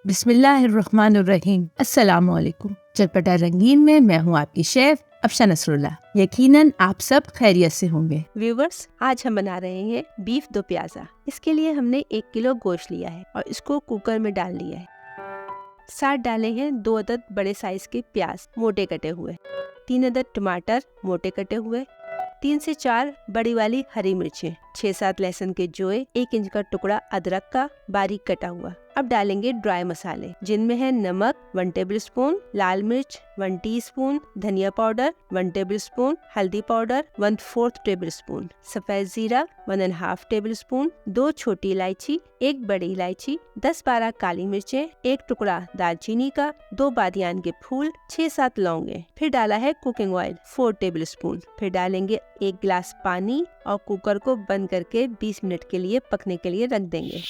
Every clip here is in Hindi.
बिस्मिल्लाहिर्रहमानिर्रहीम। अस्सलामुअलैकुम। चटपटा रंगीन में मैं हूँ आपकी शेफ अफशा नसरुल्लाह। यकीनन आप सब खैरियत से होंगे। व्यूवर्स, आज हम बना रहे हैं बीफ दो प्याजा। इसके लिए हमने 1 किलो गोश्त लिया है और इसको कुकर में डाल लिया है। साथ डाले हैं 2 अदद बड़े साइज के प्याज मोटे कटे हुए, 3 अदद टमाटर मोटे कटे हुए, 3 से 4 बड़ी वाली हरी मिर्चें, 6-7 लहसुन के जोए, 1 इंच का टुकड़ा अदरक का बारीक कटा हुआ। अब डालेंगे ड्राई मसाले जिनमें है नमक 1 टेबलस्पून, लाल मिर्च 1 टीस्पून, धनिया पाउडर 1 टेबलस्पून, हल्दी पाउडर 1/4 टेबलस्पून, सफेद जीरा 1.5 टेबलस्पून, 2 छोटी इलायची, 1 बड़ी इलायची, 10-12 काली मिर्चें, 1 टुकड़ा दालचीनी का, 2 बादियान के फूल, 6-7 लौंगे। फिर डाला है कुकिंग ऑयल 4 टेबलस्पून। फिर डालेंगे 1 गिलास पानी और कुकर को बंद करके 20 मिनट के लिए पकने के लिए रख देंगे।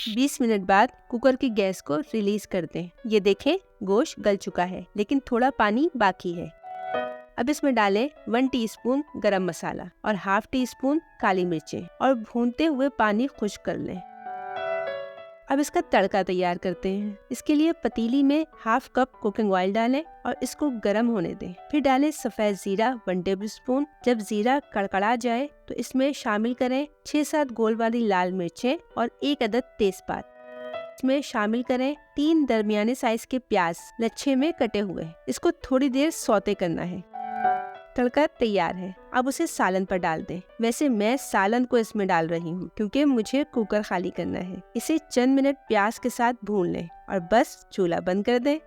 20 मिनट बाद कुकर की गैस को रिलीज कर दें। ये देखें, गोश्त गल चुका है लेकिन थोड़ा पानी बाकी है। अब इसमें डालें 1 टीस्पून गरम मसाला और 1/2 टीस्पून काली मिर्चें और भूनते हुए पानी खुश्क कर लें। अब इसका तड़का तैयार करते हैं। इसके लिए पतीली में 1/2 कप कुकिंग ऑयल डालें और इसको गर्म होने दें। फिर डालें सफेद जीरा 1 टेबलस्पून। जब जीरा कड़कड़ा जाए तो इसमें शामिल करें 6-7 गोल वाली लाल मिर्चें और 1 अदद तेजपात। इसमें शामिल करें 3 दरमियाने साइज के प्याज लच्छे में कटे हुए। इसको थोड़ी देर सौते करना है। तड़का तैयार है। अब उसे सालन पर डाल दें। वैसे मैं सालन को इसमें डाल रही हूँ क्योंकि मुझे कुकर खाली करना है। इसे चंद मिनट प्याज के साथ भून लें और बस चूल्हा बंद कर दें।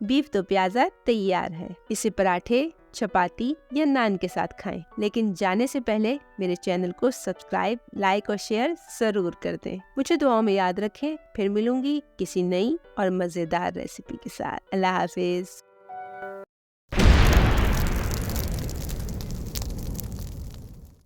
बीफ दो प्याजा तैयार है। इसे पराठे, चपाती या नान के साथ खाएं। लेकिन जाने से पहले मेरे चैनल को सब्सक्राइब, लाइक और शेयर जरूर कर दें। मुझे दुआओं में याद रखें। फिर मिलूंगी किसी नई और मजेदार रेसिपी के साथ। अल्लाह हाफिज।